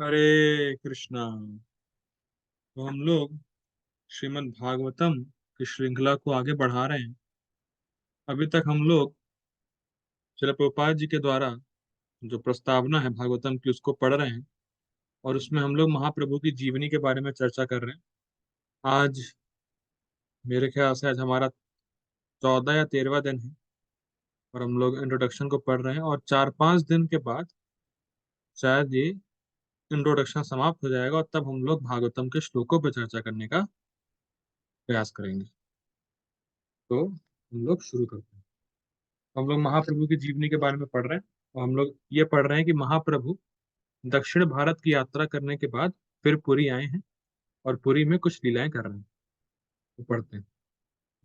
हरे कृष्णा। तो हम लोग श्रीमद् भागवतम की श्रृंखला को आगे बढ़ा रहे हैं। अभी तक हम लोग श्रील प्रभुपाद जी के द्वारा जो प्रस्तावना है भागवतम की उसको पढ़ रहे हैं, और उसमें हम लोग महाप्रभु की जीवनी के बारे में चर्चा कर रहे हैं। आज मेरे ख्याल से आज हमारा 14 या 13वां दिन है, और हम लोग इंट्रोडक्शन को पढ़ रहे हैं, और 4-5 दिन के बाद शायद ये इंट्रोडक्शन समाप्त हो जाएगा, और तब हम लोग भागवतम के श्लोकों पर चर्चा करने का प्रयास करेंगे। तो हम लोग शुरू करते हैं। हम लोग महाप्रभु की जीवनी के बारे में पढ़ रहे हैं, और हम लोग ये पढ़ रहे हैं कि महाप्रभु दक्षिण भारत की यात्रा करने के बाद फिर पुरी आए हैं, और पुरी में कुछ लीलाएं कर रहे हैं। तो पढ़ते हैं।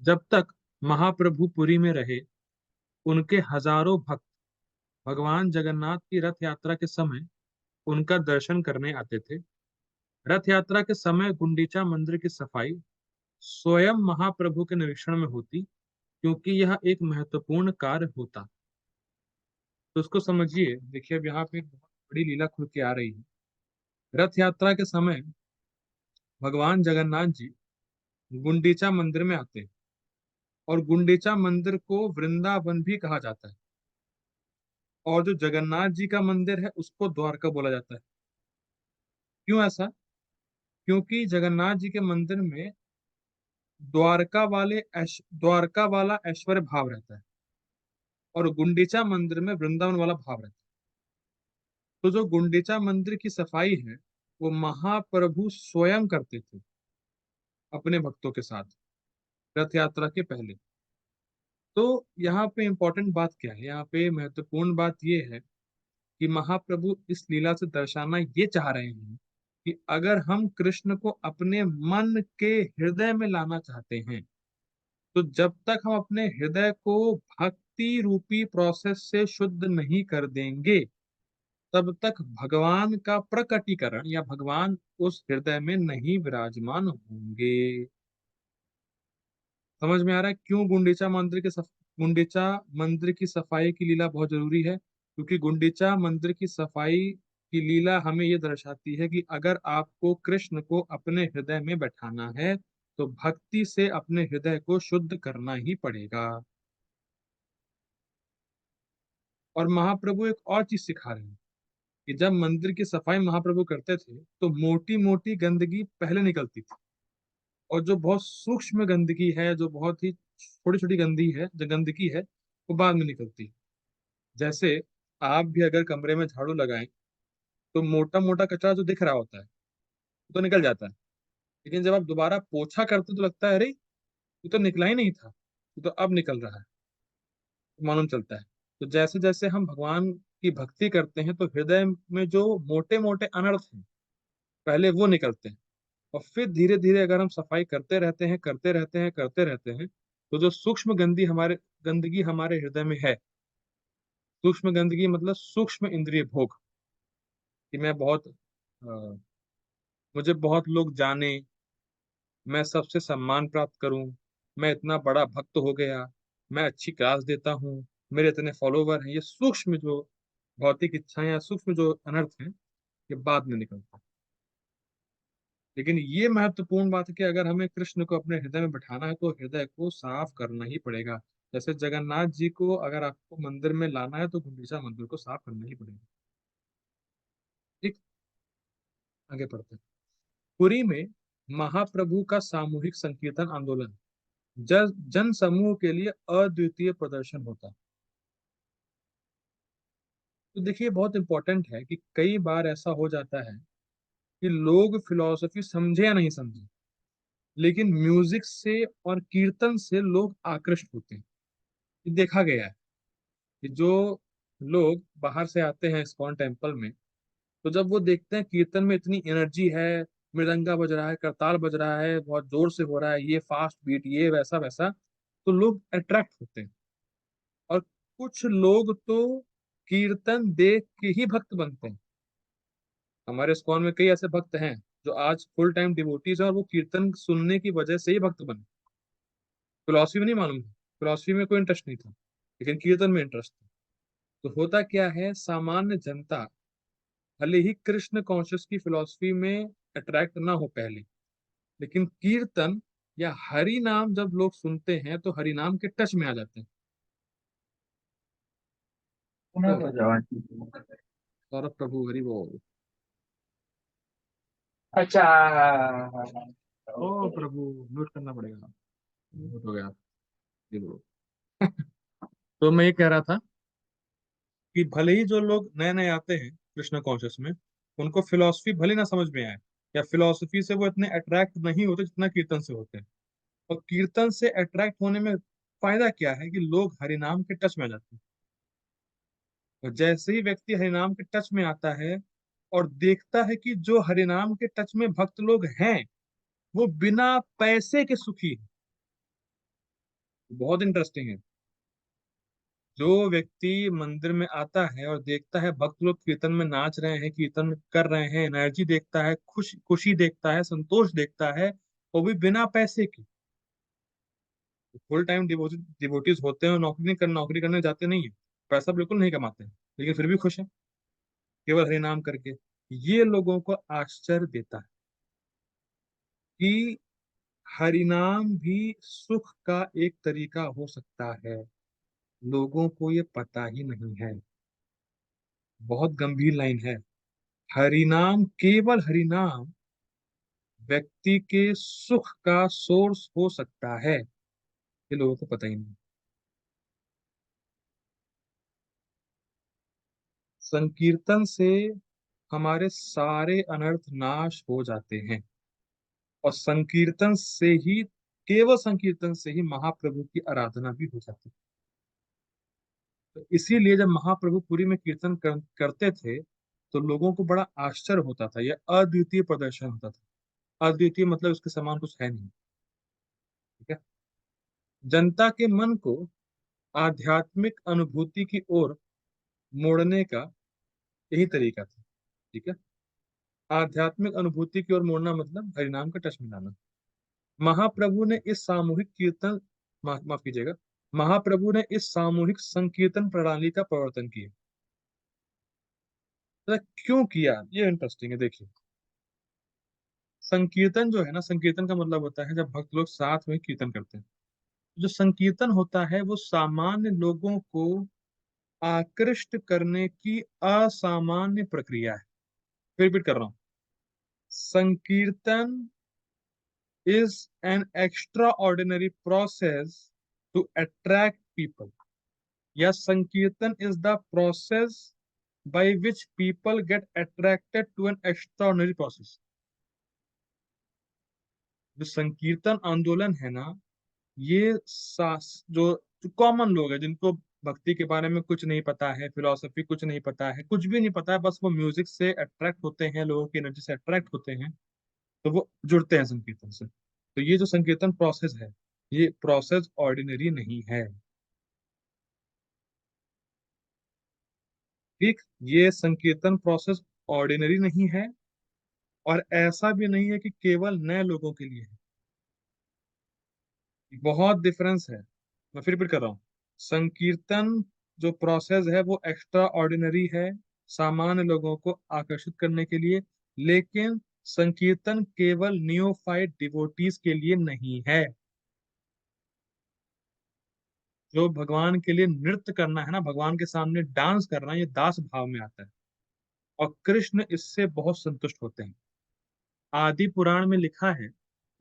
जब तक महाप्रभु पुरी में रहे, उनके हजारों भक्त भगवान जगन्नाथ की रथ यात्रा के समय उनका दर्शन करने आते थे। रथ यात्रा के समय गुंडीचा मंदिर की सफाई स्वयं महाप्रभु के निरीक्षण में होती, क्योंकि यह एक महत्वपूर्ण कार्य होता। तो उसको समझिए। देखिए, अब यहाँ पे एक बहुत बड़ी लीला खुल के आ रही है। रथ यात्रा के समय भगवान जगन्नाथ जी गुंडीचा मंदिर में आते हैं, और गुंडीचा मंदिर को वृंदावन भी कहा जाता है, और जो जगन्नाथ जी का मंदिर है उसको द्वारका बोला जाता है। क्यों ऐसा? क्योंकि जगन्नाथ जी के मंदिर में द्वारका वाला ऐश्वर्य भाव रहता है, और गुंडीचा मंदिर में वृंदावन वाला भाव रहता है। तो जो गुंडीचा मंदिर की सफाई है वो महाप्रभु स्वयं करते थे अपने भक्तों के साथ रथ यात्रा के पहले। तो यहाँ पे इंपॉर्टेंट बात क्या है? यहाँ पे महत्वपूर्ण बात ये है कि महाप्रभु इस लीला से दर्शाना ये चाह रहे हैं कि अगर हम कृष्ण को अपने मन के हृदय में लाना चाहते हैं, तो जब तक हम अपने हृदय को भक्ति रूपी प्रोसेस से शुद्ध नहीं कर देंगे, तब तक भगवान का प्रकटीकरण या भगवान उस हृदय में नहीं विराजमान होंगे। समझ में आ रहा है क्यों गुंडीचा मंदिर की सफाई की लीला बहुत जरूरी है? क्योंकि गुंडीचा मंदिर की सफाई की लीला हमें ये दर्शाती है कि अगर आपको कृष्ण को अपने हृदय में बैठाना है, तो भक्ति से अपने हृदय को शुद्ध करना ही पड़ेगा। और महाप्रभु एक और चीज सिखा रहे हैं कि जब मंदिर की सफाई महाप्रभु करते थे तो मोटी मोटी गंदगी पहले निकलती थी, और जो बहुत सूक्ष्म गंदगी है, जो बहुत ही छोटी छोटी गंदगी है, वो बाद में निकलती है। जैसे आप भी अगर कमरे में झाड़ू लगाएं तो मोटा मोटा कचरा जो दिख रहा होता है वो तो निकल जाता है, लेकिन जब आप दोबारा पोछा करते तो लगता है अरे ये तो निकला ही नहीं था, ये तो अब निकल रहा है। तो मालूम चलता है। तो जैसे जैसे हम भगवान की भक्ति करते हैं तो हृदय में जो मोटे मोटे अनर्थ हैं पहले वो निकलते हैं, और फिर धीरे धीरे अगर हम सफाई करते रहते हैं, तो जो गंदगी हमारे हृदय में है, सूक्ष्म गंदगी मतलब सूक्ष्म इंद्रिय भोग, कि मुझे बहुत लोग जाने, मैं सबसे सम्मान प्राप्त करूं, मैं इतना बड़ा भक्त हो गया, मैं अच्छी क्लास देता हूँ, मेरे इतने फॉलोवर हैं। ये सूक्ष्म जो भौतिक इच्छाएं या सूक्ष्म जो अनर्थ हैं, ये बाद में निकलता है। लेकिन ये महत्वपूर्ण बात है कि अगर हमें कृष्ण को अपने हृदय में बैठाना है तो हृदय को साफ करना ही पड़ेगा। जैसे जगन्नाथ जी को अगर आपको मंदिर में लाना है तो गुंडीचा मंदिर को साफ करना ही पड़ेगा। ठीक, आगे पढ़ते हैं। पुरी में महाप्रभु का सामूहिक संकीर्तन आंदोलन जन समूह के लिए अद्वितीय प्रदर्शन होता। तो देखिए, बहुत इंपॉर्टेंट है कि कई बार ऐसा हो जाता है कि लोग फिलॉसफी समझे या नहीं समझे, लेकिन म्यूजिक से और कीर्तन से लोग आकृष्ट होते हैं। ये देखा गया है कि जो लोग बाहर से आते हैं इस्कॉन टेम्पल में, तो जब वो देखते हैं कीर्तन में इतनी एनर्जी है, मृदंगा बज रहा है, करताल बज रहा है, बहुत जोर से हो रहा है, ये फास्ट बीट, ये वैसा वैसा, तो लोग अट्रैक्ट होते हैं। और कुछ लोग तो कीर्तन देख के ही भक्त बनते हैं। हमारे इस्कॉन में कई ऐसे भक्त हैं जो आज फुल टाइम डिवोटीज हैं, और वो कीर्तन सुनने की वजह से ही भक्त बने। फिलॉसफी में नहीं मालूम था, फिलॉसफी में कोई इंटरेस्ट नहीं था, लेकिन कीर्तन में इंटरेस्ट था। तो होता क्या है, सामान्य जनता भले ही कृष्ण कॉन्शियस की फिलॉसफी में अट्रैक्ट ना हो पहले, लेकिन कीर्तन या हरि नाम जब लोग सुनते हैं तो हरि नाम के टच में आ जाते हैं। सुना तो तो जवान। सौरभ प्रभु हरि बोल। अच्छा। ओ ओके। प्रभु, म्यूट करना पड़ेगा। म्यूट हो गया। जी बोलो। तो मैं ये कह रहा था कि भले ही जो लोग नए नए आते हैं कृष्ण कॉन्शियस में, उनको फिलॉसफी भले ना समझ में आए, या फिलॉसफी से वो इतने अट्रैक्ट नहीं होते जितना कीर्तन से होते हैं। और कीर्तन से अट्रैक्ट होने में फायदा क्या है कि लोग हरिनाम के टच में आ जाते हैं। और जैसे ही व्यक्ति हरिनाम के टच में आता है और देखता है कि जो हरिनाम के टच में भक्त लोग हैं वो बिना पैसे के सुखी है, बहुत इंटरेस्टिंग है। जो व्यक्ति मंदिर में आता है और देखता है भक्त लोग कीर्तन में नाच रहे हैं, कीर्तन कर रहे हैं, एनर्जी देखता है, खुशी देखता है, संतोष देखता है, वो भी बिना पैसे के। फुल टाइम डिवोटीज होते हैं और नौकरी करने जाते नहीं है, पैसा बिल्कुल नहीं कमाते हैं, लेकिन फिर भी खुश है केवल हरिनाम करके। ये लोगों को आश्चर्य देता है कि हरिनाम भी सुख का एक तरीका हो सकता है। लोगों को ये पता ही नहीं है। बहुत गंभीर लाइन है। हरिनाम, केवल हरिनाम व्यक्ति के सुख का सोर्स हो सकता है, ये लोगों को पता ही नहीं। संकीर्तन से हमारे सारे अनर्थ नाश हो जाते हैं। और संकीर्तन से ही, केवल संकीर्तन से ही महाप्रभु की आराधना भी हो जाती है। तो इसीलिए जब महाप्रभु पुरी में कीर्तन करते थे तो लोगों को बड़ा आश्चर्य होता था। यह अद्वितीय प्रदर्शन होता था। अद्वितीय मतलब उसके समान कुछ है नहीं। ठीक है। जनता के मन को आध्यात्मिक अनुभूति की ओर मोड़ने का यही तरीका था। ठीक है। आध्यात्मिक अनुभूति की ओर मोड़ना मतलब हरिनाम का टच में लाना। महाप्रभु ने इस सामूहिक कीर्तन, माफ कीजिएगा, महाप्रभु ने इस सामूहिक संकीर्तन प्रणाली का प्रवर्तन किया। तो क्यों किया, ये इंटरेस्टिंग है। देखिए, संकीर्तन जो है ना, संकीर्तन का मतलब होता है जब भक्त लोग साथ में कीर्तन करते हैं। जो संकीर्तन होता है वो सामान्य लोगों को आकृष्ट करने की असामान्य प्रक्रिया है। फिर रिपीट कर रहा हूं। संकीर्तन is an extraordinary process to attract people, या संकीर्तन is the process by which people get attracted to an extraordinary process। जो संकीर्तन आंदोलन है ना, ये जो कॉमन लोग हैं जिनको भक्ति के बारे में कुछ नहीं पता है, फिलोसफी कुछ नहीं पता है, कुछ भी नहीं पता है, बस वो म्यूजिक से अट्रैक्ट होते हैं, लोगों की एनर्जी से अट्रैक्ट होते हैं, तो वो जुड़ते हैं संकीर्तन से। तो ये जो संकीर्तन प्रोसेस है, ये प्रोसेस ऑर्डिनरी नहीं है। ठीक, ये संकीर्तन प्रोसेस ऑर्डिनरी नहीं है। और ऐसा भी नहीं है कि केवल नए लोगों के लिए है। बहुत डिफरेंस है। मैं फिर रिपीट कर रहा हूँ। संकीर्तन जो प्रोसेस है वो एक्स्ट्रा ऑर्डिनरी है, सामान्य लोगों को आकर्षित करने के लिए। लेकिन संकीर्तन केवल नियोफाइट डिवोटीज के लिए नहीं है। जो भगवान के लिए नृत्य करना है ना, भगवान के सामने डांस करना, ये दास भाव में आता है। और कृष्ण इससे बहुत संतुष्ट होते हैं। आदि पुराण में लिखा है,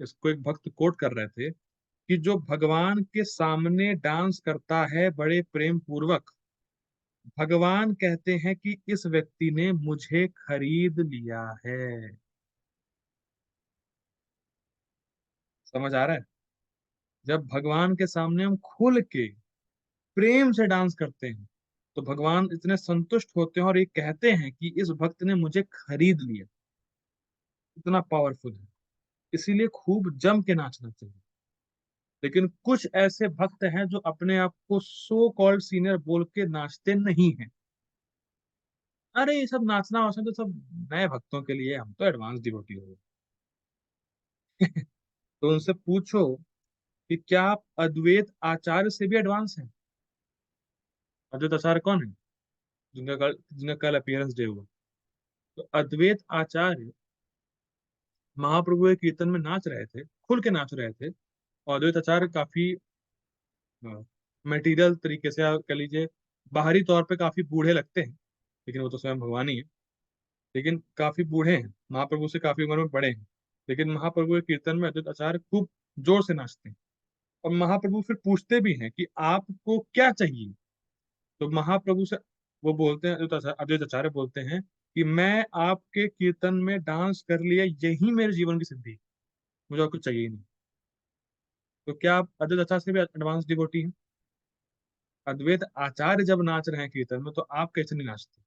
इसको एक भक्त कोट कर रहे थे, कि जो भगवान के सामने डांस करता है बड़े प्रेम पूर्वक, भगवान कहते हैं कि इस व्यक्ति ने मुझे खरीद लिया है। समझ आ रहा है? जब भगवान के सामने हम खुल के प्रेम से डांस करते हैं तो भगवान इतने संतुष्ट होते हैं और ये कहते हैं कि इस भक्त ने मुझे खरीद लिया। इतना पावरफुल है। इसीलिए खूब जम के नाचना चाहिए। लेकिन कुछ ऐसे भक्त हैं जो अपने आप को सो कॉल्ड सीनियर बोल के नाचते नहीं हैं। अरे ये सब नाचना वाचना तो सब नए भक्तों के लिए, हम तो एडवांस डिवोटी हो गए। तो उनसे पूछो कि क्या आप अद्वैत आचार्य से भी एडवांस हैं? अद्वैत आचार्य कौन है? जिनका कल अपीयरेंस डे हुआ। तो अद्वैत आचार्य महाप्रभु के कीर्तन में नाच रहे थे, खुल के नाच रहे थे। और अद्वैत आचार्य काफी मटेरियल तरीके से, आप कह लीजिए बाहरी तौर पे काफी बूढ़े लगते हैं, लेकिन वो तो स्वयं भगवान ही है। लेकिन काफी बूढ़े हैं, महाप्रभु से काफी उम्र में बड़े हैं। लेकिन महाप्रभु के कीर्तन में अद्वैत आचार्य खूब जोर से नाचते हैं। और महाप्रभु फिर पूछते भी हैं कि आपको क्या चाहिए। तो महाप्रभु से वो बोलते हैं, अद्वैत आचार्य बोलते हैं कि मैं आपके कीर्तन में डांस कर लिया, यही मेरे जीवन की सिद्धि है, मुझे और कुछ चाहिए ही नहीं। तो क्या आप अद्वैत आचार्य से भी एडवांस डिवोटी हैं? अद्वैत आचार्य जब नाच रहे हैं कीर्तन में, तो आप कैसे नहीं नाचते?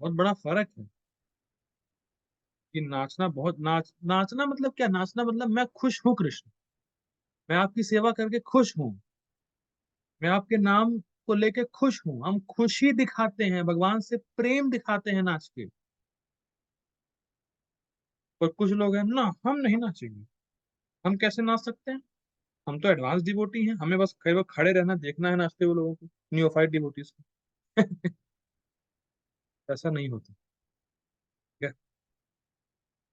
बहुत बड़ा फर्क है कि नाचना, बहुत नाचना मतलब क्या? नाचना मतलब मैं खुश हूँ कृष्ण, मैं आपकी सेवा करके खुश हूँ, मैं आपके नाम को लेके खुश हूँ। हम खुशी दिखाते हैं, भगवान से प्रेम दिखाते हैं नाच के। और कुछ लोग हैं ना, हम नहीं नाचेंगे। हम कैसे नाच सकते हैं? हम तो एडवांस डिवोटी हैं, हमें बस केवल खड़े रहना, देखना है नाचते हुए लोगों को, नियोफाइट डिवोटीज को। ऐसा नहीं होता। क्या?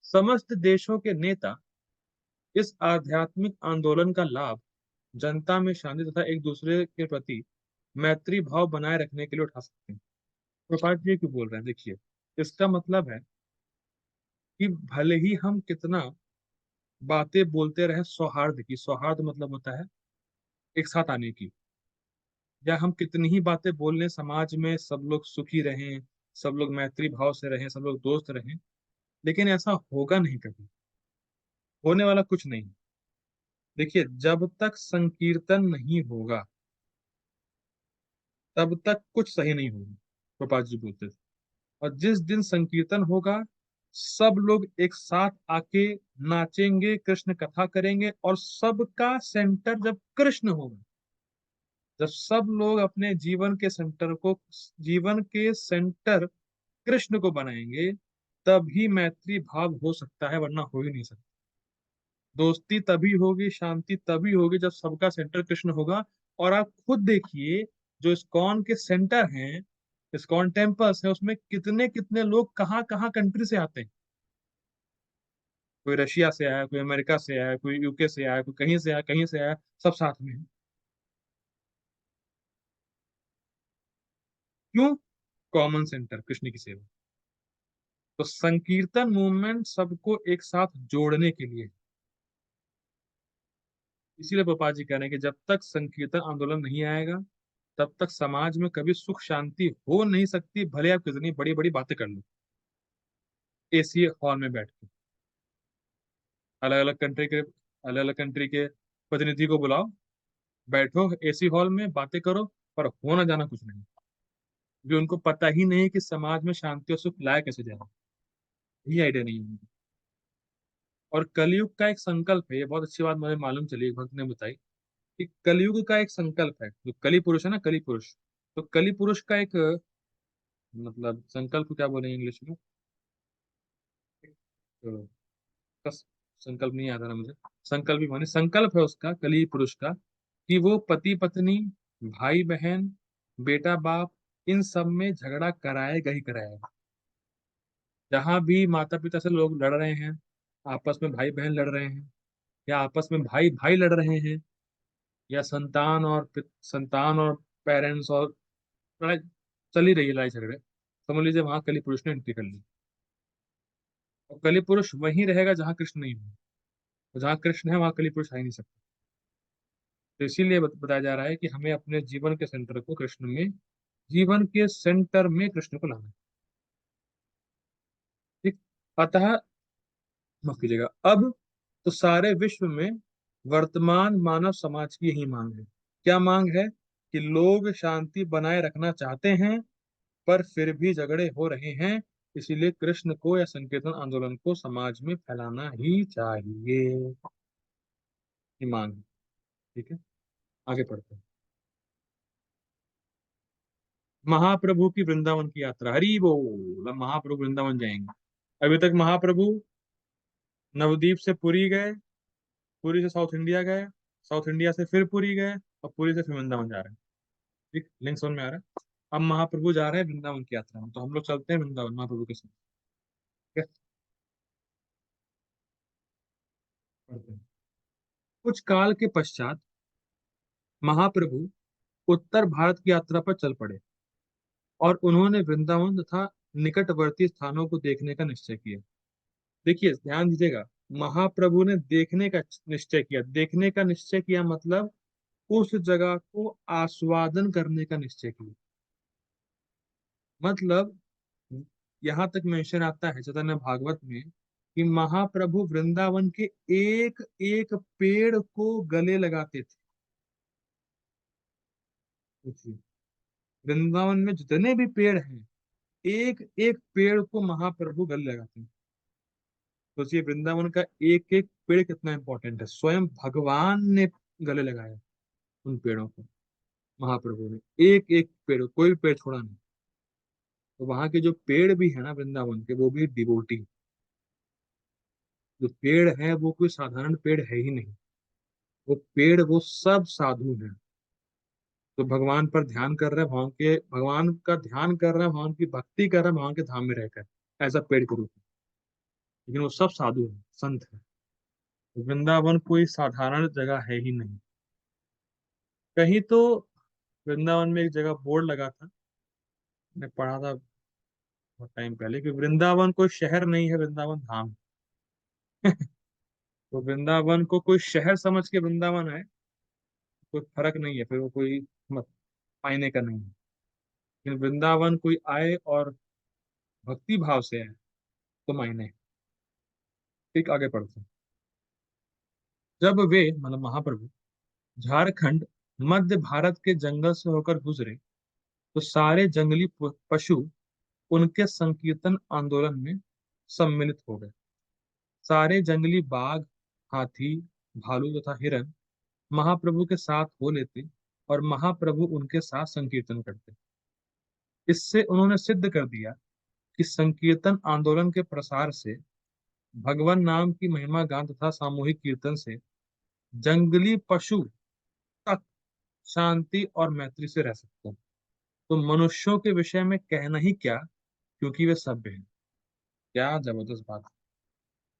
समस्त देशों के नेता इस आध्यात्मिक आंदोलन का लाभ जनता में शांति तथा एक दूसरे के प्रति मैत्री भाव बनाए रखने के लिए उठा सकते हैं। प्रकाश जी क्यों बोल रहे हैं? देखिए, इसका मतलब है कि भले ही हम कितना बातें बोलते रहे सौहार्द की, सौहार्द मतलब होता है एक साथ आने की, या हम कितनी ही बातें बोल लें समाज में सब लोग सुखी रहें, सब लोग मैत्री भाव से रहें, सब लोग दोस्त रहें, लेकिन ऐसा होगा नहीं कभी, होने वाला कुछ नहीं। देखिए, जब तक संकीर्तन नहीं होगा तब तक कुछ सही नहीं होगा, गोपाल जी बोलते थे। और जिस दिन संकीर्तन होगा, सब लोग एक साथ आके नाचेंगे, कृष्ण कथा करेंगे, और सबका सेंटर जब कृष्ण होगा, जब सब लोग अपने जीवन के सेंटर कृष्ण को बनाएंगे, तभी मैत्री भाव हो सकता है, वरना हो ही नहीं सकता। दोस्ती तभी होगी, शांति तभी होगी जब सबका सेंटर कृष्ण होगा। और आप खुद देखिए, जो इस्कॉन के सेंटर हैं, इस्कॉन टेम्पल्स हैं, उसमें कितने कितने लोग कहाँ कहाँ कंट्री से आते हैं। कोई रशिया से आया, कोई अमेरिका से आया, कोई यूके से आया, कोई कहीं से आया, कहीं से आया, सब साथ में हैं। क्यों? कॉमन सेंटर कृष्ण की सेवा। तो संकीर्तन मूवमेंट सबको एक साथ जोड़ने के लिए। इसीलिए पापा जी कह रहे हैं कि जब तक संकीर्तन आंदोलन नहीं आएगा, तब तक समाज में कभी सुख शांति हो नहीं सकती, भले आप कितनी बड़ी बड़ी बातें कर लो एसी हॉल में बैठ के। अलग अलग कंट्री के प्रतिनिधि को बुलाओ, बैठो एसी हॉल में, बातें करो, पर होना जाना कुछ नहीं। भी उनको पता ही नहीं कि समाज में शांति और सुख लाया कैसे जाए, यही आइडिया नहीं है उनको। और कलयुग का एक संकल्प है, ये बहुत अच्छी बात मुझे मालूम चली, एक भक्त ने बताई कि कलयुग का एक संकल्प है। जो कली पुरुष है ना, कली पुरुष, तो कली पुरुष का एक मतलब संकल्प क्या बोले इंग्लिश में, तो बस संकल्प नहीं आता ना मुझे। संकल्प ही माने संकल्प है उसका, कली पुरुष का, कि वो पति पत्नी, भाई बहन, बेटा बाप, इन सब में झगड़ा कराएगा ही कराएगा। जहां भी माता पिता से लोग लड़ रहे हैं, आपस में भाई बहन लड़ रहे हैं, या आपस में भाई भाई लड़ रहे हैं, या संतान और पेरेंट्स और लड़ाई चल ही रही है, लड़ाई झगड़े, समझ लीजिए वहां कली पुरुष ने एंट्री कर ली। और कली पुरुष वहीं रहेगा जहां कृष्ण नहीं है। और जहां कृष्ण है वहां कली पुरुष आ ही नहीं सकता। तो इसीलिए बताया जा रहा है कि हमें अपने जीवन के सेंटर को कृष्ण में, जीवन के सेंटर में कृष्ण को लाना है। ठीक। अतः, माफ कीजिएगा, अब तो सारे विश्व में वर्तमान मानव समाज की यही मांग है। क्या मांग है? कि लोग शांति बनाए रखना चाहते हैं, पर फिर भी झगड़े हो रहे हैं। इसीलिए कृष्ण को या संकीर्तन आंदोलन को समाज में फैलाना ही चाहिए, ये मांग है। ठीक है, आगे पढ़ते हैं। महाप्रभु की वृंदावन की यात्रा, हरि बोल। अब महाप्रभु वृंदावन जाएंगे। अभी तक महाप्रभु नवदीप से पुरी गए, पुरी से साउथ इंडिया गए, साउथ इंडिया से फिर पुरी गए, और पुरी से फिर वृंदावन जा रहे हैं। ठीक, लिंक समझ में आ रहा है? अब महाप्रभु जा रहे हैं वृंदावन की यात्रा में, तो हम लोग चलते हैं वृंदावन महाप्रभु के साथ। ठीक है? पढ़ते हैं। कुछ काल के पश्चात महाप्रभु उत्तर भारत की यात्रा पर चल पड़े और उन्होंने वृंदावन तथा निकटवर्ती स्थानों को देखने का निश्चय किया। देखिए ध्यान दीजिएगा, महाप्रभु ने देखने का निश्चय किया। देखने का निश्चय किया मतलब उस जगह को आस्वादन करने का निश्चय किया। मतलब यहाँ तक मेंशन आता है चैतन्य भागवत में कि महाप्रभु वृंदावन के एक एक पेड़ को गले लगाते थे। सोचिए, वृंदावन में जितने भी पेड़ हैं, एक एक पेड़ को महाप्रभु गले लगाते हैं। सोचिए वृंदावन का एक एक पेड़ कितना इंपॉर्टेंट है। स्वयं भगवान ने गले लगाया उन पेड़ों को। महाप्रभु ने एक एक पेड़, कोई भी पेड़ छोड़ा नहीं। तो वहां के जो पेड़ भी है ना वृंदावन के, वो भी डिवोटी। जो पेड़ है वो कोई साधारण पेड़ है ही नहीं। वो पेड़, वो सब साधु हैं। तो भगवान पर ध्यान कर रहे हैं, भगवान का ध्यान कर रहे हैं, भगवान की भक्ति कर रहे हैं, भगवान के धाम में रहकर ऐसा पेड़ के रूप में। लेकिन वो सब साधु हैं, संत हैं। तो वृंदावन कोई साधारण जगह है ही नहीं। कहीं तो वृंदावन में एक जगह बोर्ड लगा था, मैं पढ़ा था बहुत टाइम पहले, कि वृंदावन कोई शहर नहीं है, वृंदावन धाम है। तो वृंदावन को कोई शहर समझ के वृंदावन है, कोई फर्क नहीं है, फिर वो कोई मत मायने का नहीं है। लेकिन वृंदावन कोई आए और भक्ति भाव से आए तो मायने है। ठीक, आगे पढ़ते हैं। जब वे मतलब महाप्रभु झारखंड मध्य भारत के जंगल से होकर गुजरे, तो सारे जंगली पशु उनके संकीर्तन आंदोलन में सम्मिलित हो गए। सारे जंगली बाघ, हाथी, भालू तथा हिरन महाप्रभु के साथ हो लेते और महाप्रभु उनके साथ संकीर्तन करते। इससे उन्होंने सिद्ध कर दिया कि संकीर्तन आंदोलन के प्रसार से, भगवान नाम की महिमा गान तथा सामूहिक कीर्तन से जंगली पशु तक शांति और मैत्री से रह सकते हैं। तो मनुष्यों के विषय में कहना ही क्या, क्योंकि वे सभ्य हैं। क्या जबरदस्त बात है।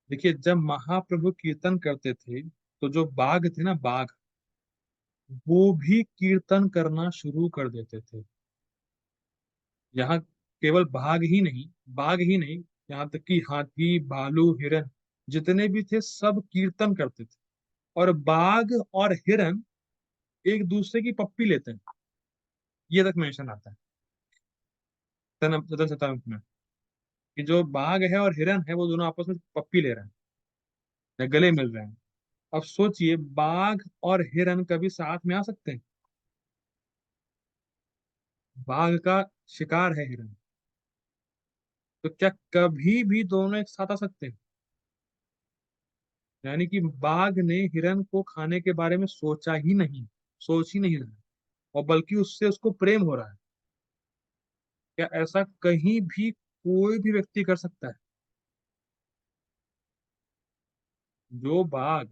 देखिए जब महाप्रभु कीर्तन करते थे, तो जो बाघ थे ना, बाघ, वो भी कीर्तन करना शुरू कर देते थे। यहाँ केवल बाघ ही नहीं, यहाँ तक कि हाथी, भालू, हिरन जितने भी थे सब कीर्तन करते थे। और बाघ और हिरन एक दूसरे की पप्पी लेते हैं, ये तक मेंशन आता है सतन में, कि जो बाघ है और हिरन है वो दोनों आपस में पप्पी ले रहे हैं या गले मिल रहे हैं। अब सोचिए, बाघ और हिरन कभी साथ में आ सकते हैं? बाघ का शिकार है हिरन, तो क्या कभी भी दोनों एक साथ आ सकते हैं? यानी कि बाघ ने हिरन को खाने के बारे में सोचा ही नहीं, सोच ही नहीं रहा, और बल्कि उससे उसको प्रेम हो रहा है। क्या ऐसा कहीं भी कोई भी व्यक्ति कर सकता है? जो बाघ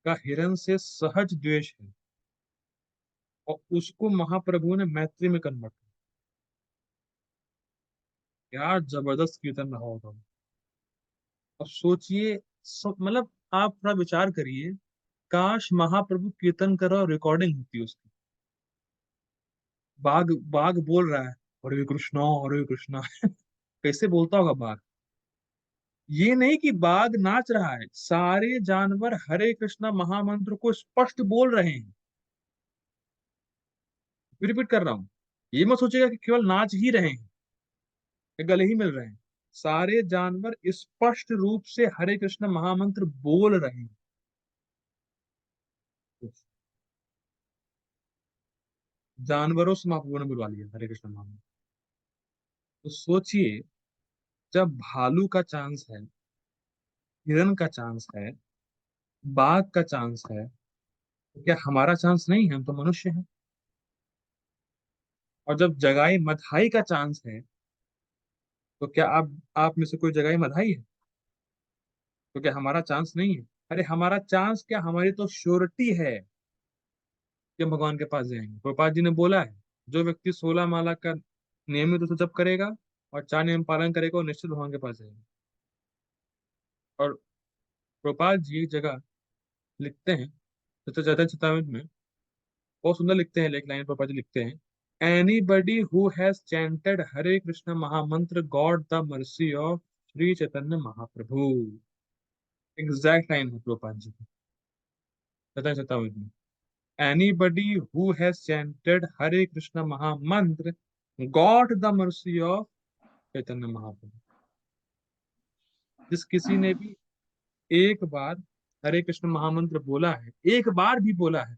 का हिरन से सहज द्वेष है और उसको महाप्रभु ने मैत्री में कन्वर्ट किया। क्या जबरदस्त कीर्तन रहा होगा। अब सोचिए, मतलब आप थोड़ा विचार करिए, काश महाप्रभु कीर्तन कर रहा और रिकॉर्डिंग होती है उसकी। बाघ बाघ बोल रहा है, हरे कृष्णा हरे कृष्णा। कैसे बोलता होगा बाघ? ये नहीं कि बाघ नाच रहा है, सारे जानवर हरे कृष्णा महामंत्र को स्पष्ट बोल रहे हैं। रिपीट कर रहा हूं, ये मत सोचिएगा कि केवल नाच ही रहे हैं या गले ही मिल रहे हैं। सारे जानवर स्पष्ट रूप से हरे कृष्ण महामंत्र बोल रहे हैं। जानवरों से महाप्रभु ने बुलवा लिया हरे कृष्ण महामंत्र। तो सोचिए, जब भालू का चांस है, हिरन का चांस है, बाघ का चांस है, तो क्या हमारा चांस नहीं है? हम तो मनुष्य हैं। और जब जगाई मधाई का चांस है, तो क्या आप में से कोई जगाई मधाई है? तो क्या हमारा चांस नहीं है? अरे हमारा चांस क्या, हमारी तो श्योरिटी है कि हम भगवान के पास जाएंगे। प्रभुपाद जी ने बोला है जो व्यक्ति 16 माला का नियमित रूप से जप करेगा और 4 नियम पालन करेगा, वो निश्चित भगवान के पास जाएगा। और प्रभुपाद जी एक जगह लिखते हैं, तो चैतन्य चेतावनी में बहुत सुंदर लिखते हैं, एक लाइन प्रभुपाद जी लिखते हैं, एनीबडी हु हैज चैंटेड हरे कृष्ण महामंत्र God the mercy of Shri Chaitanya Mahaprabhu. Exact line है प्रभुपाद जी की चैतन्य चेतावनी में। एनीबडी हु हैज चैंटेड हरे कृष्ण महामंत्र God the mercy of Chaitanya Mahaprabhu. जिस किसी ने भी एक बार हरे कृष्ण महामंत्र बोला है, एक बार भी बोला है,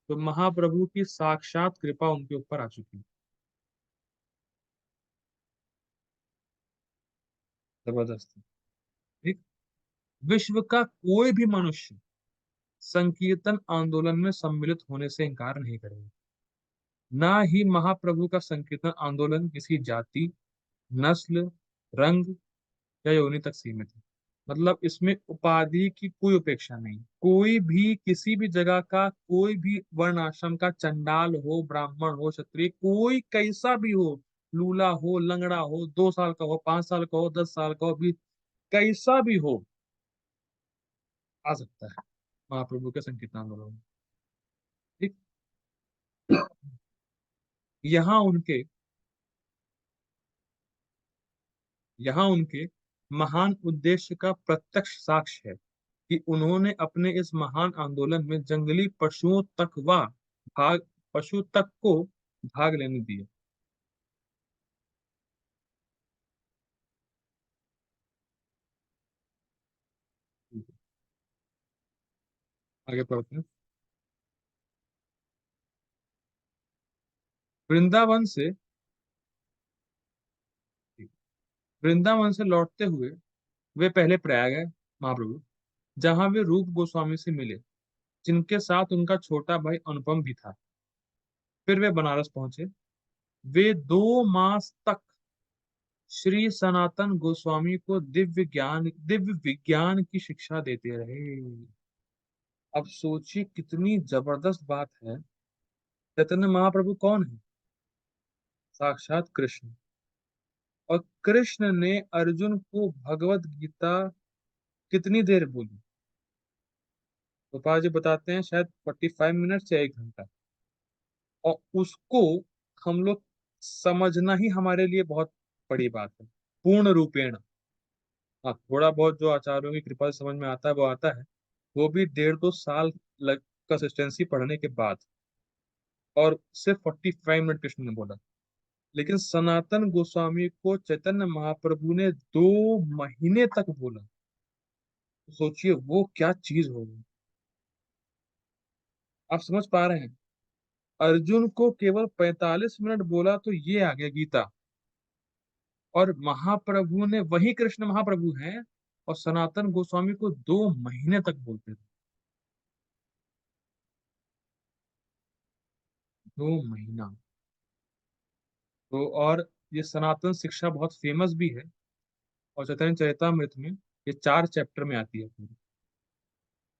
तो महाप्रभु की साक्षात कृपा उनके ऊपर आ चुकी है। जबरदस्त है। ठीक। विश्व का कोई भी मनुष्य संकीर्तन आंदोलन में सम्मिलित होने से इनकार नहीं करेगा। ना ही महाप्रभु का संकीर्तन आंदोलन किसी जाति, नस्ल, रंग या योनि तक सीमित है। मतलब इसमें उपाधि की कोई उपेक्षा नहीं। कोई भी किसी भी जगह का, कोई भी वर्ण आश्रम का, चंडाल हो, ब्राह्मण हो, क्षत्रिय, कोई कैसा भी हो, लूला हो, लंगड़ा हो, 2 साल का हो, 5 साल का हो, 10 साल का हो, भी कैसा भी हो, आ सकता है महाप्रभु के संकीर्तन आंदोलन में। ठीक। यहाँ उनके यहाँ उनके महान उद्देश्य का प्रत्यक्ष साक्ष्य है कि उन्होंने अपने इस महान आंदोलन में जंगली पशुओं तक व भाग पशु तक को भाग लेने दिया। आगे पढ़ते हैं। वृंदावन से वृंदावन से लौटते हुए वे पहले प्रयाग गए महाप्रभु, जहां वे रूप गोस्वामी से मिले, जिनके साथ उनका छोटा भाई अनुपम भी था। फिर वे बनारस पहुंचे। वे 2 मास तक श्री सनातन गोस्वामी को दिव्य विज्ञान की शिक्षा देते रहे। अब सोचिए कितनी जबरदस्त बात है। चैतन्य महाप्रभु कौन है? साक्षात कृष्ण। और कृष्ण ने अर्जुन को भगवत गीता कितनी देर बोली? गोपाल जी बताते हैं शायद 45 मिनट या 1 घंटा। और उसको हम लोग समझना ही हमारे लिए बहुत बड़ी बात है, पूर्ण रूपेण। हाँ, थोड़ा बहुत जो आचार्यों की कृपा से समझ में आता है वो आता है, वो भी 1.5 2 साल लग कंसिस्टेंसी पढ़ने के बाद। और सिर्फ 45 मिनट कृष्ण ने बोला। लेकिन सनातन गोस्वामी को चैतन्य महाप्रभु ने 2 महीने तक बोला। तो सोचिए वो क्या चीज होगी। आप समझ पा रहे हैं? अर्जुन को केवल 45 मिनट बोला तो ये आ गया गीता। और महाप्रभु ने, वही कृष्ण महाप्रभु हैं, और सनातन गोस्वामी को 2 महीने तक बोलते थे। 2 महीना। तो और ये सनातन शिक्षा बहुत फेमस भी है। और चैतन्य चरितमृत में ये 4 चैप्टर में आती है पूरी,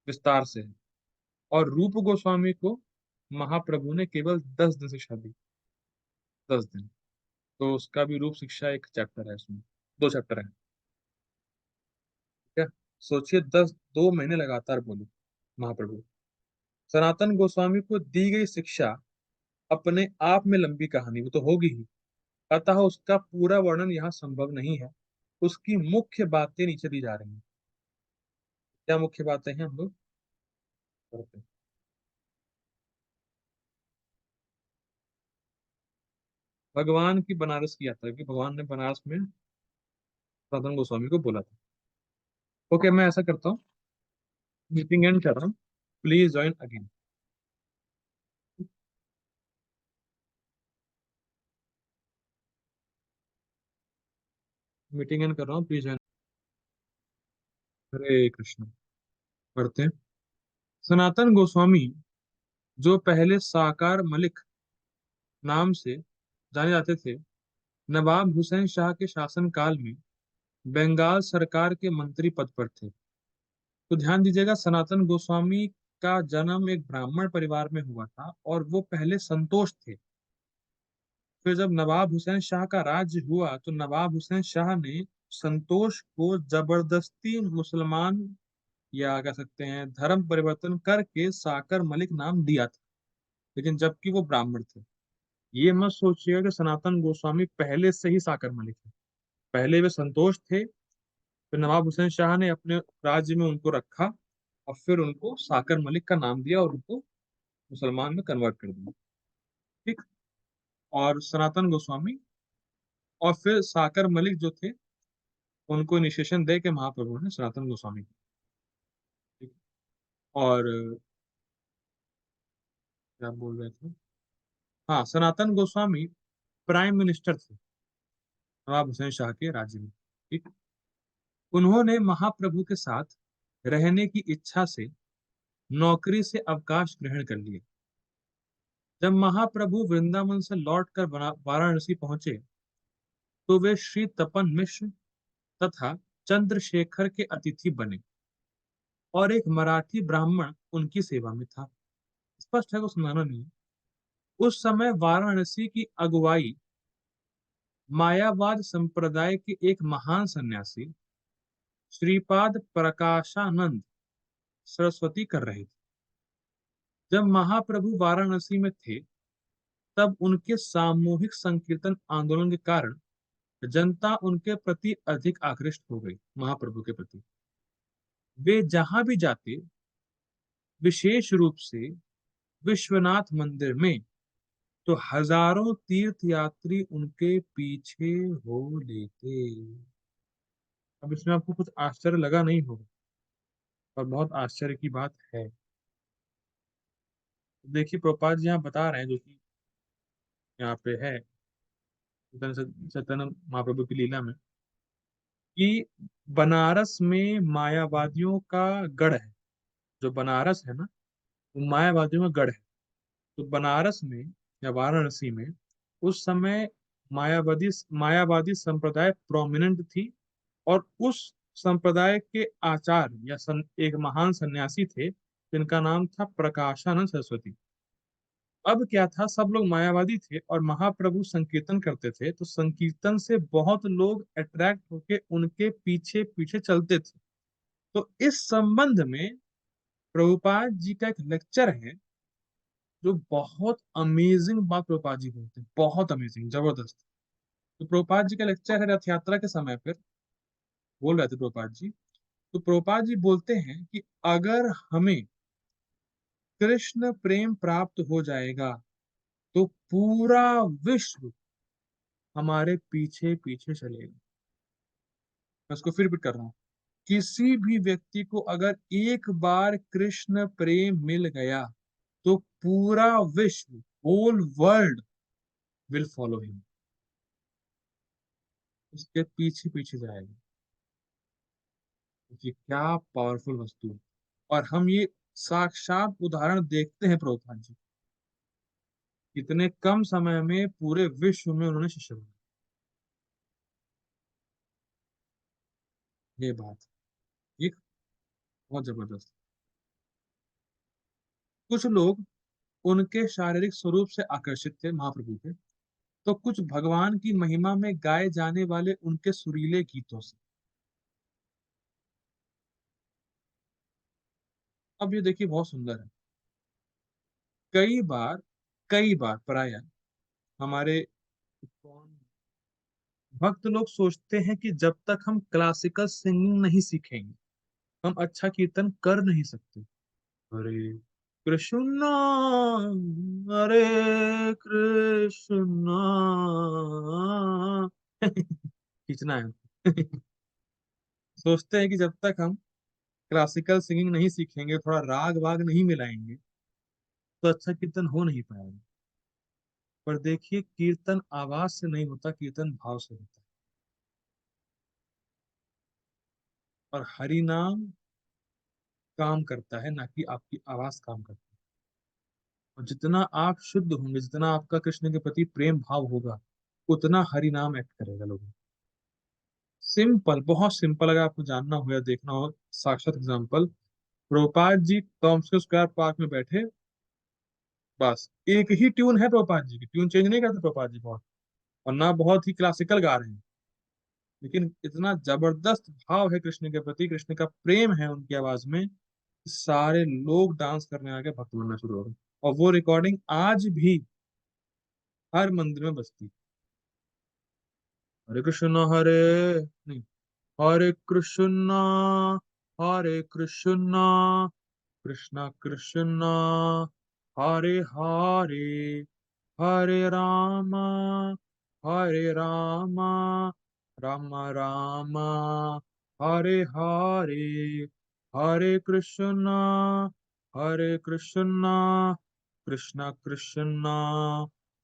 विस्तार से। और रूप गोस्वामी को महाप्रभु ने केवल 10 दिन शिक्षा दी। 10 दिन। तो उसका भी रूप शिक्षा एक चैप्टर है, उसमें 2 चैप्टर है। ठीक है। सोचिए 2 महीने लगातार बोले महाप्रभु। सनातन गोस्वामी को दी गई शिक्षा अपने आप में लंबी कहानी, वो तो होगी ही, अतः उसका पूरा वर्णन यहाँ संभव नहीं है। उसकी मुख्य बातें नीचे दी जा रही हैं। क्या मुख्य बातें हैं, हम लोग पढ़ते हैं। भगवान की बनारस की यात्रा की, भगवान ने बनारस में सनातन गोस्वामी को बोला था। ओके, मैं ऐसा करता हूँ, मीटिंग एंड कर रहा हूँ। Please join again. Meeting and कर रहा हूँ, प्लीज ज्वाइन। हरे कृष्ण। पढ़ते हैं। सनातन गोस्वामी, जो पहले साकार मलिक नाम से जाने जाते थे, नवाब हुसैन शाह के शासन काल में बंगाल सरकार के मंत्री पद पर थे। तो ध्यान दीजिएगा, सनातन गोस्वामी का जन्म एक ब्राह्मण परिवार में हुआ था और वो पहले संतोष थे। फिर जब नवाब हुसैन शाह का राज्य हुआ तो नवाब हुसैन शाह ने संतोष को जबरदस्ती मुसलमान या कह सकते हैं धर्म परिवर्तन करके साकर मलिक नाम दिया था, लेकिन जबकि वो ब्राह्मण थे। ये मत सोचिएगा कि सनातन गोस्वामी पहले से ही साकर मलिक है। पहले वे संतोष थे, फिर नवाब हुसैन शाह ने अपने राज्य में उनको रखा और फिर उनको साकर मलिक का नाम दिया और उनको मुसलमान में कन्वर्ट कर दिया। ठीक। और सनातन गोस्वामी और फिर साकर मलिक जो थे उनको इनिशिएशन दे के महाप्रभु ने सनातन गोस्वामी किया। ठीक। और क्या बोल रहे थे, हाँ, सनातन गोस्वामी प्राइम मिनिस्टर थे नवाब हुसैन शाह के राज्य में। ठीक। उन्होंने महाप्रभु के साथ रहने की इच्छा से नौकरी से अवकाश ग्रहण कर लिया। जब महाप्रभु वृंदावन से लौटकर वाराणसी पहुंचे तो वे श्री तपन मिश्र तथा चंद्रशेखर के अतिथि बने और एक मराठी ब्राह्मण उनकी सेवा में था। स्पष्ट है, को सुनाना नहीं है। उस समय वाराणसी की अगुवाई मायावाद संप्रदाय के एक महान सन्यासी श्रीपाद प्रकाशानंद सरस्वती कर रहे थे। जब महाप्रभु वाराणसी में थे तब उनके सामूहिक संकीर्तन आंदोलन के कारण जनता उनके प्रति अधिक आकृष्ट हो गई। महाप्रभु के प्रति वे जहां भी जाते, विशेष रूप से विश्वनाथ मंदिर में, तो हजारों तीर्थयात्री उनके पीछे हो लेते। अब इसमें आपको कुछ आश्चर्य लगा नहीं होगा, और बहुत आश्चर्य की बात है। देखिए प्रभुपाद जी यहाँ बता रहे हैं, जो कि यहाँ पे है चैतन्य महाप्रभु की लीला में, कि बनारस में मायावादियों का गढ़ है। जो बनारस है ना, वो मायावादियों का गढ़ है। तो बनारस में या वाराणसी में उस समय मायावादी मायावादी संप्रदाय प्रोमिनेंट थी। और उस संप्रदाय के आचार्य या एक महान सन्यासी थे जिनका नाम था प्रकाशानंद सरस्वती। अब क्या था, सब लोग मायावादी थे और महाप्रभु संकीर्तन करते थे, तो संकीर्तन से बहुत लोग अट्रैक्ट होके उनके पीछे पीछे चलते थे। तो इस संबंध में प्रभुपाद जी का एक लेक्चर है, जो बहुत अमेजिंग बात प्रभुपाद जी बोलते हैं, बहुत अमेजिंग, जबरदस्त। तो प्रभुपाद जी का लेक्चर है रथ यात्रा के समय पर, बोल रहे थे प्रभुपाद जी। तो प्रभुपाद जी बोलते हैं कि अगर हमें कृष्ण प्रेम प्राप्त हो जाएगा तो पूरा विश्व हमारे पीछे पीछे चलेगा। मैं उसको फिर रिपीट कर रहा हूँ। किसी भी व्यक्ति को अगर एक बार कृष्ण प्रेम मिल गया तो पूरा विश्व, whole world will follow him, उसके पीछे पीछे जाएगा। ये क्या पावरफुल वस्तु है। और हम ये साक्षात उदाहरण देखते हैं प्रभुपाद जी, इतने कम समय में पूरे विश्व में उन्होंने शिष्य बनाया। ये बात, ये बहुत जबरदस्त। कुछ लोग उनके शारीरिक स्वरूप से आकर्षित थे महाप्रभु के, तो कुछ भगवान की महिमा में गाए जाने वाले उनके सुरीले गीतों से। अब ये देखिए बहुत सुंदर है। कई बार, कई बार प्राय हमारे कौन भक्त लोग सोचते हैं कि जब तक हम क्लासिकल सिंगिंग नहीं सीखेंगे हम अच्छा कीर्तन कर नहीं सकते। हरे कृष्णा, हरे कृष्णा, खींचना है। सोचते हैं कि जब तक हम क्लासिकल सिंगिंग नहीं सीखेंगे, थोड़ा राग वाग नहीं मिलाएंगे, तो अच्छा कीर्तन हो नहीं पाएगा। पर देखिए, कीर्तन आवाज से नहीं होता, कीर्तन भाव से होता है। और हरि नाम काम करता है, ना कि आपकी आवाज काम करती है। और जितना आप शुद्ध होंगे, जितना आपका कृष्ण के प्रति प्रेम भाव होगा, उतना हरि नाम एक्ट करेगा लोगों में। सिंपल, बहुत सिंपल, अगर आपको जानना हो या देखना हो साक्षात example, Prabhupada ji Thompson square park में बैठे, बस एक ही ट्यून है प्रभुपाद जी की, ट्यून चेंज नहीं करते प्रभुपाद जी बहुत। और ना बहुत ही क्लासिकल गा रहे हैं, लेकिन इतना जबरदस्त भाव है कृष्ण के प्रति, कृष्ण का प्रेम है उनकी आवाज में, सारे लोग डांस करने आके भक्त बनना शुरू हो गए। और वो रिकॉर्डिंग आज भी हर मंदिर में बजती है। हरे कृष्ण हरे, नहीं, हरे कृष्ण हरे कृष्ण कृष्ण कृष्ण हरे हरे, हरे राम हरे राम, राम राम हरे हरे, हरे कृष्ण कृष्ण कृष्ण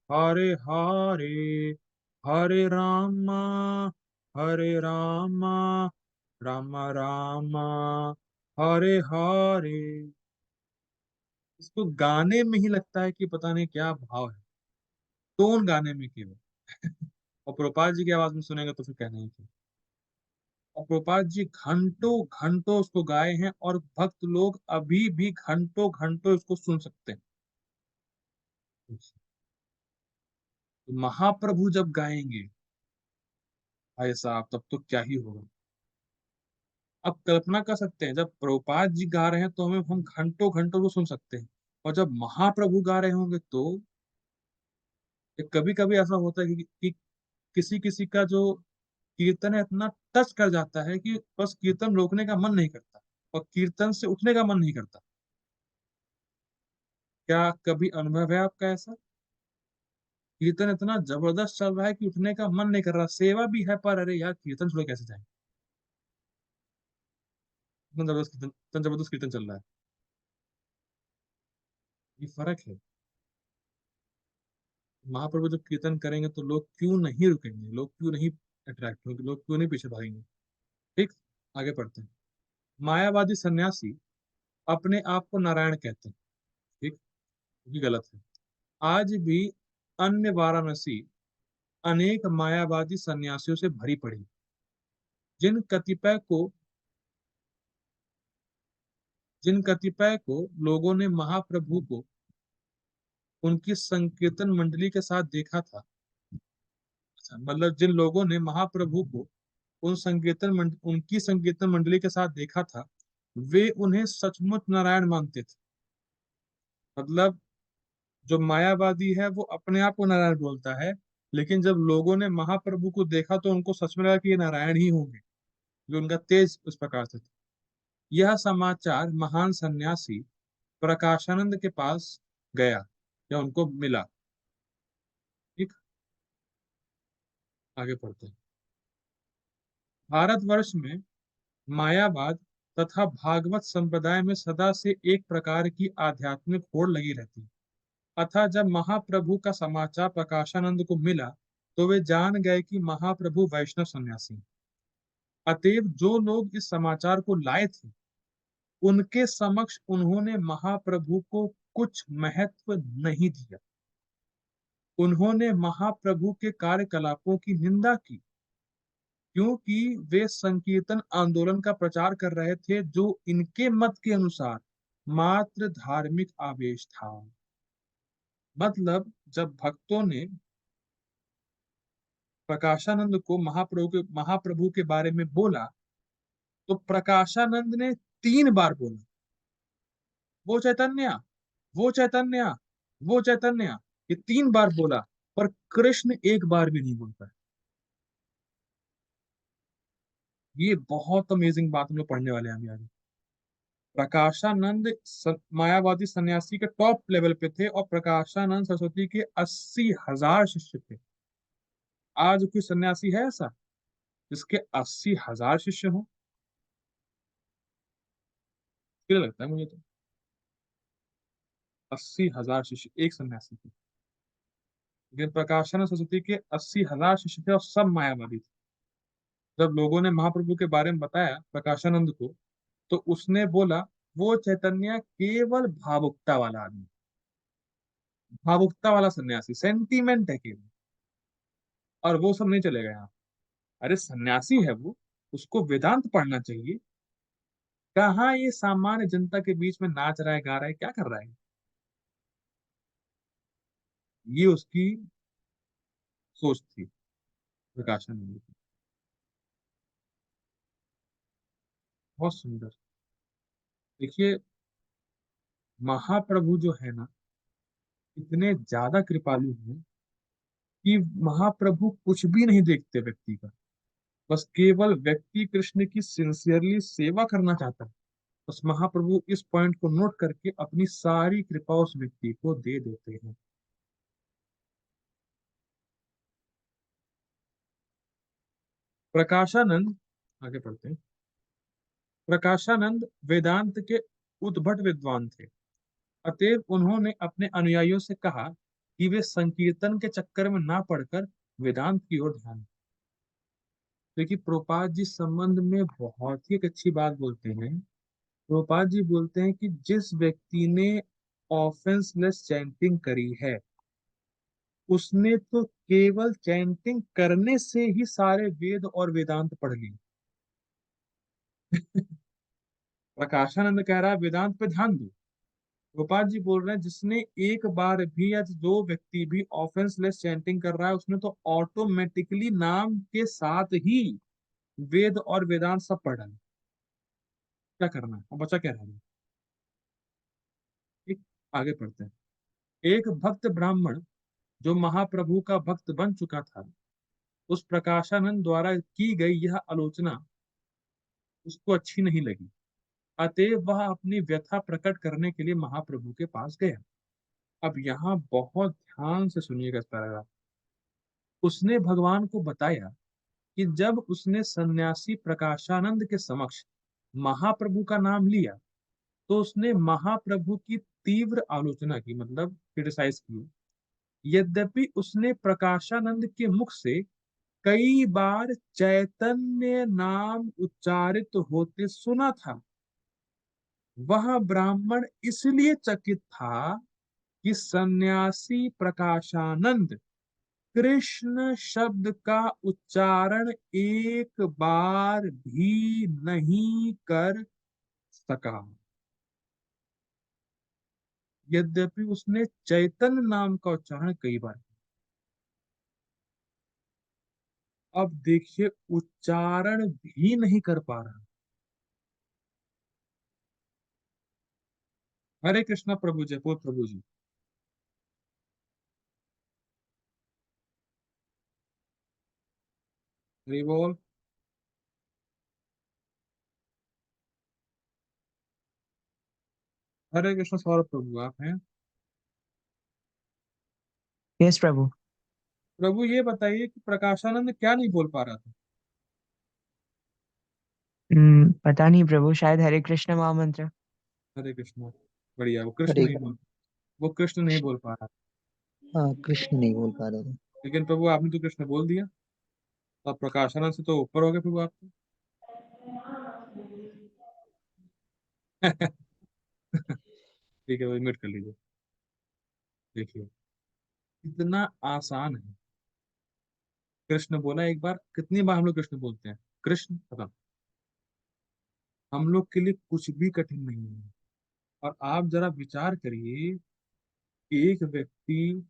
हरे हरे, हरे राम राम राम हरे हरे। इसको गाने में ही लगता है कि पता नहीं क्या भाव है, टोन गाने में केवल। और प्रभुपाद जी की आवाज में सुनेंगे तो फिर कहना ही क्या। और प्रभुपाद जी घंटों घंटों उसको गाए हैं, और भक्त लोग अभी भी घंटों घंटों इसको सुन सकते हैं। तो महाप्रभु जब गाएंगे भाई साहब, तब तो क्या ही होगा। अब कल्पना कर सकते हैं, जब प्रभुपाद जी गा रहे हैं तो हम घंटों घंटों को सुन सकते हैं, और जब महाप्रभु गा रहे होंगे तो कभी कभी ऐसा होता है कि किसी किसी का जो कीर्तन है इतना टच कर जाता है कि बस कीर्तन रोकने का मन नहीं करता, और कीर्तन से उठने का मन नहीं करता। क्या कभी अनुभव है आपका ऐसा? कीर्तन इतना जबरदस्त चल रहा है कि उठने का मन नहीं कर रहा, सेवा भी है पर अरे यार कीर्तन छोड़ कैसे जाए। इतना जबरदस्त कीर्तन चल रहा है। ये फर्क है। महाप्रभु जब कीर्तन करेंगे तो लोग क्यों नहीं रुकेंगे, लोग क्यों नहीं अट्रैक्ट होंगे, लोग क्यों नहीं पीछे भागेंगे। ठीक, आगे पढ़ते हैं। मायावादी सन्यासी अपने आप को नारायण कहते हैं। ठीक, ये गलत है। आज भी अन्य वाराणसी अनेक मायावादी सन्यासियों से भरी पड़ी, जिन कतिपय को जिन कतिपय को लोगों ने महाप्रभु को उनकी संकीर्तन मंडली के साथ देखा था। अच्छा, मतलब जिन लोगों ने महाप्रभु को उनकी संकीर्तन मंडली के साथ देखा था, वे उन्हें सचमुच नारायण मानते थे। मतलब जो मायावादी है वो अपने आप को नारायण बोलता है, लेकिन जब लोगों ने महाप्रभु को देखा तो उनको सच में लगा कि ये नारायण ही होंगे, जो उनका तेज उस प्रकार से था। यह समाचार महान सन्यासी प्रकाशानंद के पास गया, या उनको मिला। ठीक, आगे पढ़ते हैं। भारतवर्ष में मायावाद तथा भागवत संप्रदाय में सदा से एक प्रकार की आध्यात्मिक होड़ लगी रहती। अतः जब महाप्रभु का समाचार प्रकाशानंद को मिला तो वे जान गए कि महाप्रभु वैष्णव सन्यासी हैं। अतएव जो लोग इस समाचार को लाए थे, उनके समक्ष उन्होंने महाप्रभु को कुछ महत्व नहीं दिया। उन्होंने महाप्रभु के कार्यकलापों की निंदा की, क्योंकि वे संकीर्तन आंदोलन का प्रचार कर रहे थे, जो इनके मत के अनुसार मात्र धार्मिक आवेश था। मतलब जब भक्तों ने प्रकाशानंद को महाप्रभु के बारे में बोला, तो प्रकाशानंद ने 3 बार बोला, वो चैतन्य, वो चैतन्य, वो चैतन्य। ये 3 बार बोला, पर कृष्ण एक बार भी नहीं बोलता है। ये बहुत अमेजिंग बात हम लोग पढ़ने वाले हैं अभी आगे। प्रकाशानंद मायावादी सन्यासी के टॉप लेवल पे थे, और प्रकाशानंद सरस्वती के 80,000 शिष्य थे। आज कोई सन्यासी है ऐसा जिसके 80,000 शिष्य हो? क्या लगता है मुझे तो, 80,000 शिष्य एक सन्यासी थे। लेकिन प्रकाशानंद सरस्वती के 80,000 शिष्य थे, और सब मायावादी थे। जब लोगों ने महाप्रभु के बारे में बताया प्रकाशानंद को, तो उसने बोला, वो चैतन्य केवल भावुकता वाला आदमी, भावुकता वाला सन्यासी, सेंटीमेंट है केवल, और वो सब नहीं चलेगा यहाँ। अरे सन्यासी है वो, उसको वेदांत पढ़ना चाहिए। कहाँ ये सामान्य जनता के बीच में नाच रहा है, गा रहा है, क्या कर रहा है? ये उसकी सोच थी प्रकाशानंद की। बहुत सुंदर। देखिए, महाप्रभु जो है ना, इतने ज्यादा कृपालु हैं कि महाप्रभु कुछ भी नहीं देखते व्यक्ति का। बस केवल व्यक्ति कृष्ण की सिंसियरली सेवा करना चाहता है, बस महाप्रभु इस पॉइंट को नोट करके अपनी सारी कृपा उस व्यक्ति को दे देते हैं। प्रकाशानंद, आगे पढ़ते हैं। प्रकाशानंद वेदांत के उद्भट विद्वान थे, अतएव उन्होंने अपने अनुयायियों से कहा कि वे संकीर्तन के चक्कर में ना पड़कर वेदांत की ओर ध्यान दें। देखिए, प्रभुपाद जी इस संबंध में बहुत ही एक अच्छी बात बोलते हैं। प्रभुपाद जी बोलते हैं कि जिस व्यक्ति ने ऑफेंसलेस चैंटिंग करी है, उसने तो केवल चैंटिंग करने से ही सारे वेद और वेदांत पढ़ लिए। प्रकाशानंद कह रहा है वेदांत पे ध्यान दो। गोपाल जी बोल रहे हैं जिसने एक बार भी या दो व्यक्ति भी ऑफेंसलेस चैंटिंग कर रहा है, उसने तो ऑटोमेटिकली नाम के साथ ही वेद और वेदांत सब पढ़ डाले। क्या करना है, और बचा क्या रहेगा। ठीक, आगे पढ़ते हैं। एक भक्त ब्राह्मण जो महाप्रभु का भक्त बन चुका था, उस प्रकाशानंद द्वारा की गई यह आलोचना उसको अच्छी नहीं लगी, अतएव वह अपनी व्यथा प्रकट करने के लिए महाप्रभु के पास गया। अब यहाँ बहुत ध्यान से सुनिएगा इस पैराग्राफ। उसने भगवान को बताया कि जब उसने सन्यासी प्रकाशानंद के समक्ष महाप्रभु का नाम लिया, तो उसने महाप्रभु की तीव्र आलोचना की, मतलब क्रिटिसाइज की। यद्यपि उसने प्रकाशानंद के मुख से कई बार चैतन्य नाम उच्चारित होते सुना था, वह ब्राह्मण इसलिए चकित था कि सन्यासी प्रकाशानंद कृष्ण शब्द का उच्चारण एक बार भी नहीं कर सका। यद्यपि उसने चैतन्य नाम का उच्चारण कई बार किया। अब देखिए, उच्चारण भी नहीं कर पा रहा। हरे कृष्णा प्रभु जी, बोल प्रभु जी। हरि बोल। हरे कृष्ण सौरभ प्रभु आप हैं। यस प्रभु। प्रभु ये बताइए कि प्रकाशानंद क्या नहीं बोल पा रहा था। पता नहीं प्रभु, शायद हरे कृष्ण महामंत्र। हरे कृष्ण, बढ़िया। वो कृष्ण हरे नहीं बोल, वो कृष्ण नहीं बोल पा रहा। हाँ, कृष्ण नहीं बोल पा रहे थे। लेकिन प्रभु आपने तो कृष्ण बोल दिया, तो आप प्रकाशानंद से तो ऊपर हो गए प्रभु आप तो। ठीक है, वो म्यूट कर लीजिए। देखिए, इतना आसान है। कृष्ण बोला एक बार, कितनी बार हम लोग कृष्ण बोलते हैं, कृष्ण खत्म। हम लोग के लिए कुछ भी कठिन नहीं है। और आप जरा विचार करिए, एक व्यक्ति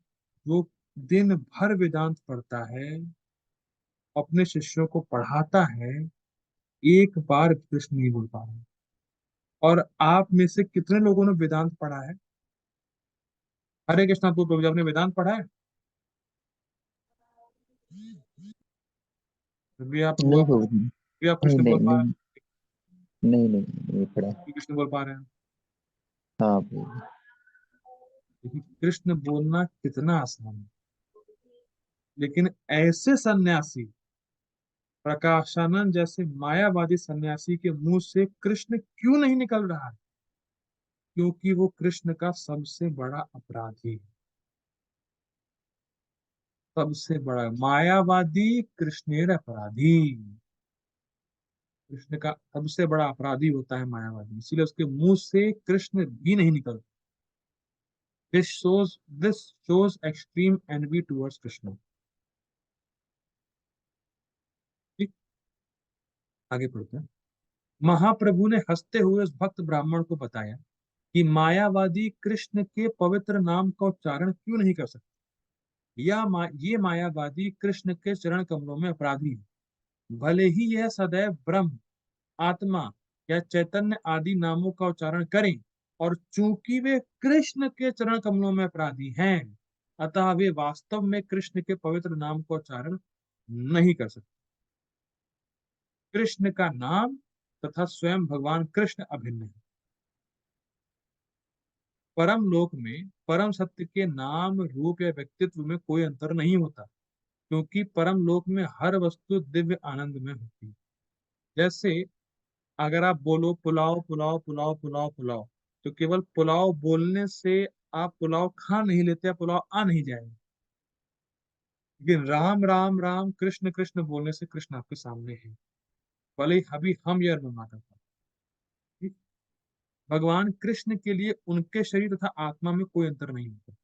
जो दिन भर वेदांत पढ़ता है, अपने शिष्यों को पढ़ाता है, एक बार कृष्ण नहीं बोल पा रहा है। और आप में से कितने लोगों ने वेदांत पढ़ा है। हरे कृष्णा प्रभु जी, आपने वेदांत पढ़ा है। भी आप नहीं प्रभु, प्रभु। भी आप नहीं कृष्ण बोल नहीं पा रहे नहीं। हैं, नहीं नहीं नहीं पढ़ा। भी कृष्ण बोल पा रहे हैं। हाँ प्रभु। लेकिन कृष्ण बोलना कितना आसान है। लेकिन ऐसे सन्यासी, प्रकाशानंद जैसे मायावादी सन्यासी के मुंह से कृष्ण क्यों नहीं निकल रहा है? क्योंकि वो कृष्ण का सबसे बड़ा अपराधी है। सबसे बड़ा मायावादी कृष्णेर अपराधी। कृष्ण का सबसे बड़ा अपराधी होता है मायावादी, इसीलिए उसके मुंह से कृष्ण भी नहीं निकलता। This shows extreme envy towards Krishna. ठीक, आगे पढ़ते हैं। महाप्रभु ने हंसते हुए उस भक्त ब्राह्मण को बताया कि मायावादी कृष्ण के पवित्र नाम का उच्चारण क्यों नहीं कर सकते। ये मायावादी कृष्ण के चरण कमलों में अपराधी है। भले ही यह सदैव ब्रह्म, आत्मा या चैतन्य आदि नामों का उच्चारण करें, और चूंकि वे कृष्ण के चरण कमलों में अपराधी हैं, अतः वे वास्तव में कृष्ण के पवित्र नाम का उच्चारण नहीं कर सकते। कृष्ण का नाम तथा स्वयं भगवान कृष्ण अभिन्न है। परम लोक में परम सत्य के नाम, रूप या व्यक्तित्व में कोई अंतर नहीं होता, क्योंकि परम लोक में हर वस्तु दिव्य आनंद में होती है। जैसे अगर आप बोलो पुलाव पुलाव पुलाव पुलाव पुलाव, तो केवल पुलाव बोलने से आप पुलाव खा नहीं लेते, आप पुलाव आ नहीं जाएगा। लेकिन राम राम राम कृष्ण कृष्ण बोलने से कृष्ण आपके सामने है, भले ही अभी हम यह अनुभव ना कर पाए। ठीक? भगवान कृष्ण के लिए उनके शरीर तथा आत्मा में कोई अंतर नहीं होता।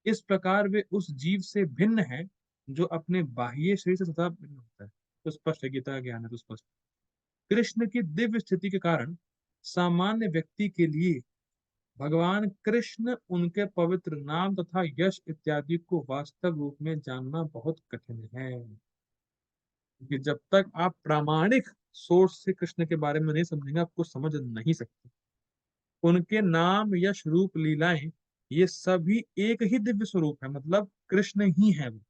इस प्रकार वे उस जीव से भिन्न है जो अपने बाह्य शरीर से सदा भिन्न होता है। तो स्पष्ट है, गीता का ज्ञान है तो स्पष्ट। कृष्ण की दिव्य स्थिति के कारण सामान्य व्यक्ति के लिए भगवान कृष्ण, उनके पवित्र नाम तथा यश इत्यादि को वास्तव रूप में जानना बहुत कठिन है। कि जब तक आप प्रामाणिक सोर्स से कृष्ण के बारे में नहीं समझेंगे, आप कुछ समझ नहीं सकते। उनके नाम, यश, रूप, लीलाएं, ये सभी एक ही दिव्य स्वरूप है, मतलब कृष्ण ही है वो।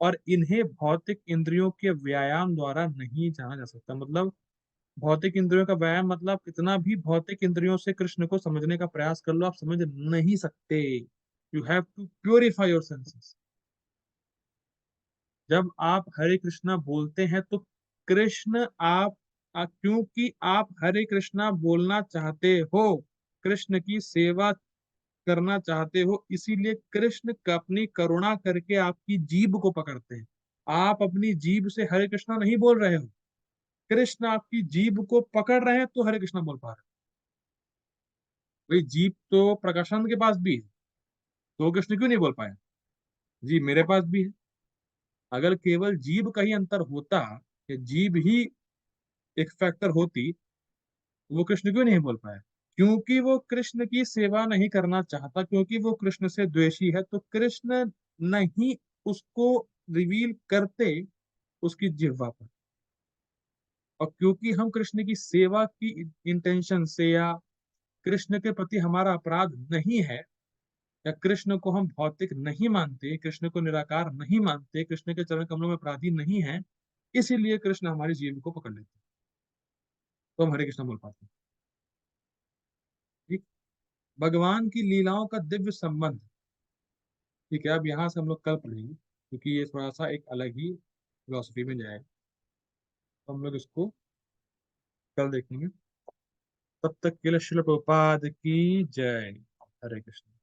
और इन्हें भौतिक इंद्रियों के व्यायाम द्वारा नहीं जाना जा सकता। मतलब भौतिक इंद्रियों का व्यायाम मतलब कितना भी भौतिक इंद्रियों से कृष्ण को समझने का प्रयास कर लो, आप समझ नहीं सकते। You have to purify your senses. जब आप हरे कृष्णा बोलते हैं तो कृष्ण क्योंकि आप हरे कृष्णा बोलना चाहते हो, कृष्ण की सेवा करना चाहते हो, इसीलिए कृष्ण अपनी करुणा करके आपकी जीभ को पकड़ते हैं। आप अपनी जीभ से हरे कृष्णा नहीं बोल रहे हो, कृष्ण आपकी जीभ को पकड़ रहे हैं तो हरे कृष्णा बोल पा रहे हैं। भाई जीभ तो प्रकाशानंद के पास भी है, तो कृष्ण क्यों नहीं बोल पाया? जी मेरे पास भी है। अगर केवल जीभ का ही अंतर होता, कि जीभ ही एक फैक्टर होती, वो कृष्ण क्यों नहीं बोल पाया? क्योंकि वो कृष्ण की सेवा नहीं करना चाहता, क्योंकि वो कृष्ण से द्वेषी है, तो कृष्ण नहीं उसको रिवील करते उसकी जिह्वा पर। और क्योंकि हम कृष्ण की सेवा की इंटेंशन से, या कृष्ण के प्रति हमारा अपराध नहीं है, या कृष्ण को हम भौतिक नहीं मानते, कृष्ण को निराकार नहीं मानते, कृष्ण के चरण कमलों में अपराधी नहीं है, इसीलिए कृष्ण हमारी जीव को पकड़ लेते हैं, तो हम हरे कृष्ण बोल पाते हैं। ठीक। भगवान की लीलाओं का दिव्य संबंध, ठीक है, अब यहाँ से हम लोग कल पढ़ेंगे, क्योंकि ये थोड़ा सा एक अलग ही फिलोसफी में जाएगा, तो हम लोग इसको कल देखेंगे। तब तक के लिए श्रील प्रभुपाद की जय। हरे कृष्ण।